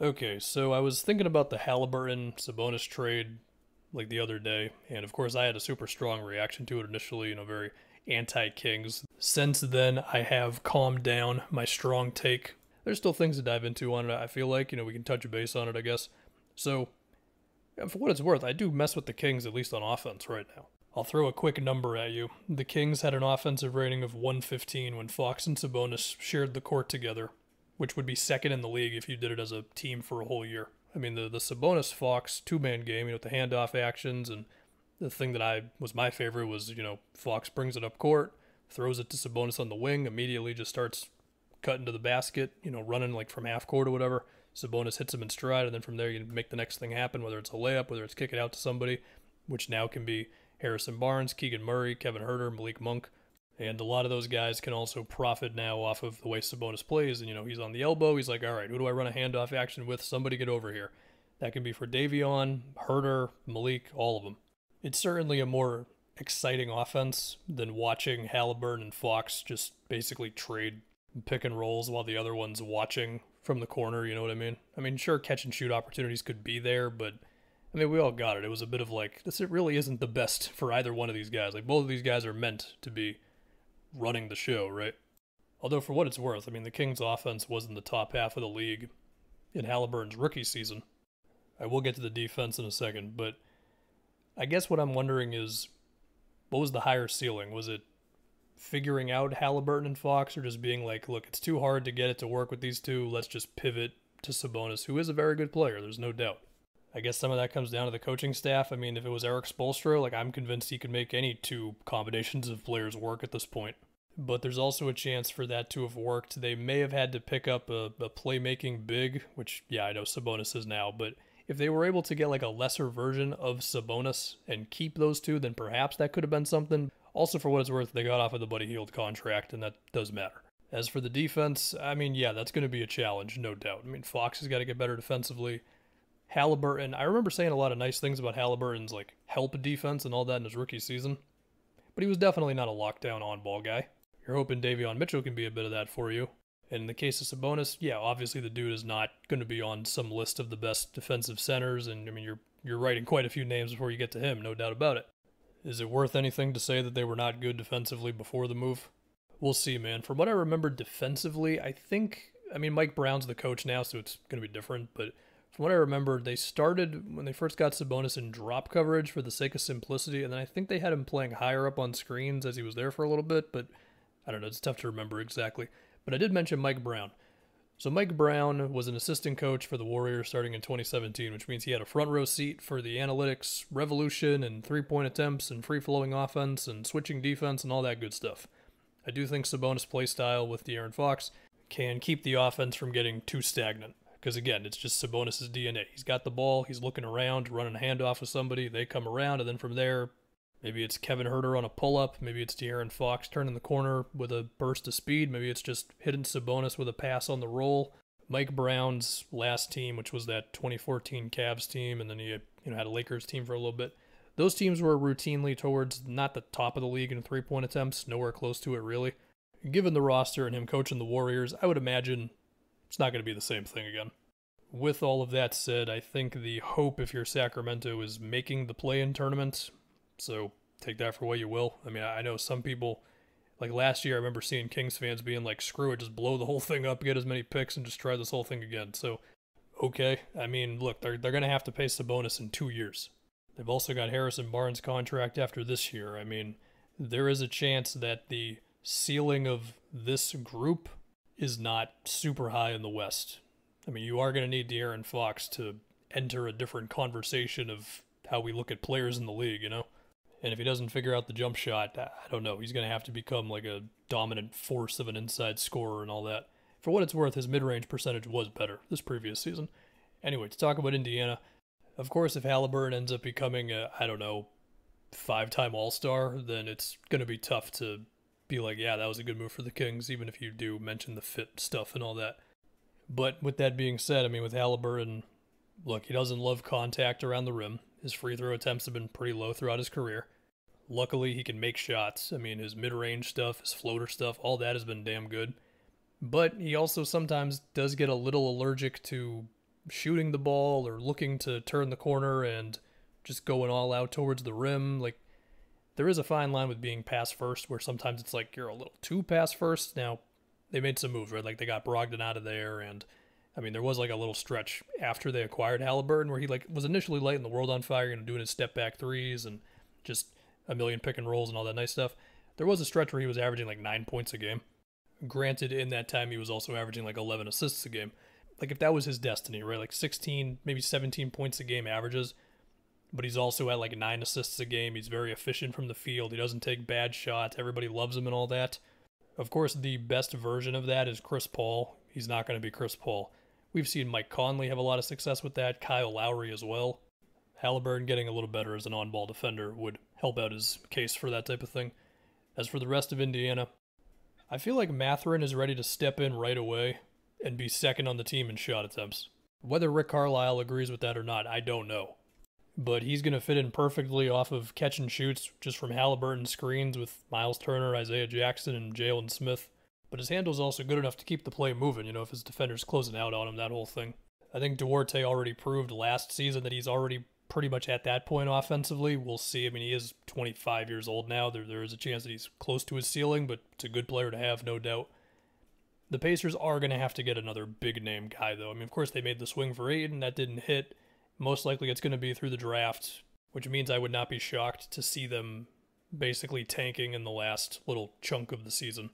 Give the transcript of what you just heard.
Okay, so I was thinking about the Haliburton Sabonis trade like the other day, and of course I had a super strong reaction to it initially, very anti-Kings. Since then, I have calmed down my strong take. There's still things to dive into on it, I feel like, we can touch base on it, I guess. So, for what it's worth, I do mess with the Kings at least on offense right now. I'll throw a quick number at you. The Kings had an offensive rating of 115 when Fox and Sabonis shared the court together, which would be second in the league if you did it as a team for a whole year. I mean, the Sabonis-Fox two-man game, with the handoff actions, and the thing that was my favorite was, Fox brings it up court, throws it to Sabonis on the wing, immediately just starts cutting to the basket, running like from half court or whatever. Sabonis hits him in stride, and then from there you make the next thing happen, whether it's a layup, whether it's kick it out to somebody, which now can be Harrison Barnes, Keegan Murray, Kevin Huerter, Malik Monk. And a lot of those guys can also profit now off of the way Sabonis plays. And, he's on the elbow. He's like, all right, who do I run a handoff action with? Somebody get over here. That can be for Davion, Huerter, Malik, all of them. It's certainly a more exciting offense than watching Haliburton and Fox just basically trade pick and rolls while the other one's watching from the corner, you know what I mean? I mean, sure, catch and shoot opportunities could be there, but we all got it. It was a bit of like, this really isn't the best for either one of these guys. Like, both of these guys are meant to be running the show, right? Although for what it's worth, the Kings offense was in the top half of the league in Haliburton's rookie season. I will get to the defense in a second, but I guess what I'm wondering is, what was the higher ceiling? Was it figuring out Haliburton and Fox, or just being like, look, it's too hard to get it to work with these two, let's just pivot to Sabonis, who is a very good player, there's no doubt. I guess some of that comes down to the coaching staff. If it was Eric Spoelstra, I'm convinced he could make any two combinations of players work at this point. But there's also a chance for that to have worked. They may have had to pick up a playmaking big, which, yeah, I know Sabonis is now, but if they were able to get a lesser version of Sabonis and keep those two, then perhaps that could have been something. Also, for what it's worth, they got off of the Buddy Hield contract, and that does matter. As for the defense, yeah, that's going to be a challenge, no doubt. Fox has got to get better defensively. Haliburton, I remember saying a lot of nice things about Haliburton's help defense and all that in his rookie season, but he was definitely not a lockdown on-ball guy. You're hoping Davion Mitchell can be a bit of that for you. And in the case of Sabonis, yeah, obviously the dude is not going to be on some list of the best defensive centers, and you're writing quite a few names before you get to him, no doubt about it. Is it worth anything to say that they were not good defensively before the move? We'll see, man. From what I remember defensively, I think, Mike Brown's the coach now, so it's going to be different, but from what I remember, they started, when they first got Sabonis, in drop coverage for the sake of simplicity, and then I think they had him playing higher up on screens as he was there for a little bit, but I don't know, it's tough to remember exactly. But I did mention Mike Brown. So Mike Brown was an assistant coach for the Warriors starting in 2017, which means he had a front row seat for the analytics revolution and three-point attempts and free-flowing offense and switching defense and all that good stuff. I do think Sabonis' play style with De'Aaron Fox can keep the offense from getting too stagnant. Because again, it's just Sabonis' DNA. He's got the ball, he's looking around, running a handoff with somebody, they come around, and then from there, maybe it's Kevin Huerter on a pull-up, maybe it's De'Aaron Fox turning the corner with a burst of speed, maybe it's just hitting Sabonis with a pass on the roll. Mike Brown's last team, which was that 2014 Cavs team, and then he had a Lakers team for a little bit, those teams were routinely towards not the top of the league in three-point attempts, nowhere close to it really. Given the roster and him coaching the Warriors, I would imagine it's not going to be the same thing again. With all of that said, I think the hope if you're Sacramento is making the play-in tournament. So take that for what you will. I know some people, like last year, I remember seeing Kings fans being like, screw it, just blow the whole thing up, get as many picks, and just try this whole thing again. So, okay. Look, they're going to have to pay Sabonis in 2 years. They've also got Harrison Barnes' contract after this year. There is a chance that the ceiling of this group is not super high in the West. You are going to need De'Aaron Fox to enter a different conversation of how we look at players in the league, And if he doesn't figure out the jump shot, I don't know. He's going to have to become like a dominant force of an inside scorer and all that. For what it's worth, his mid-range percentage was better this previous season. Anyway, to talk about Indiana, of course, if Haliburton ends up becoming a, 5-time All-Star, then it's going to be tough to be like, yeah, that was a good move for the Kings, even if you do mention the fit stuff and all that. But with that being said, with Haliburton, look, he doesn't love contact around the rim. His free throw attempts have been pretty low throughout his career. Luckily, he can make shots. His mid-range stuff, his floater stuff, all that has been damn good. But he also sometimes does get a little allergic to shooting the ball or looking to turn the corner and just going all out towards the rim. Like, there is a fine line with being pass first, where sometimes it's like you're a little too pass first. Now, they made some moves, right? Like, they got Brogdon out of there, and I mean, there was like a little stretch after they acquired Haliburton where he like was initially lighting the world on fire, doing his step back threes and just a million pick and rolls and all that nice stuff. There was a stretch where he was averaging like 9 points a game. Granted, in that time, he was also averaging like 11 assists a game. Like, if that was his destiny, right? Like 16, maybe 17 points a game averages, but he's also at like 9 assists a game. He's very efficient from the field. He doesn't take bad shots. Everybody loves him and all that. Of course, the best version of that is Chris Paul. He's not going to be Chris Paul. We've seen Mike Conley have a lot of success with that, Kyle Lowry as well. Haliburton getting a little better as an on-ball defender would help out his case for that type of thing. As for the rest of Indiana, I feel like Mathurin is ready to step in right away and be second on the team in shot attempts. Whether Rick Carlisle agrees with that or not, I don't know. But he's going to fit in perfectly off of catch and shoots just from Haliburton screens with Miles Turner, Isaiah Jackson, and Jalen Smith. But his handle's also good enough to keep the play moving, if his defender's closing out on him, that whole thing. I think Duarte already proved last season that he's already pretty much at that point offensively. We'll see. I mean, he is 25 years old now. There is a chance that he's close to his ceiling, but it's a good player to have, no doubt. The Pacers are going to have to get another big-name guy, though. I mean, of course, they made the swing for Ayton. That didn't hit. Most likely it's going to be through the draft, which means I would not be shocked to see them basically tanking in the last little chunk of the season.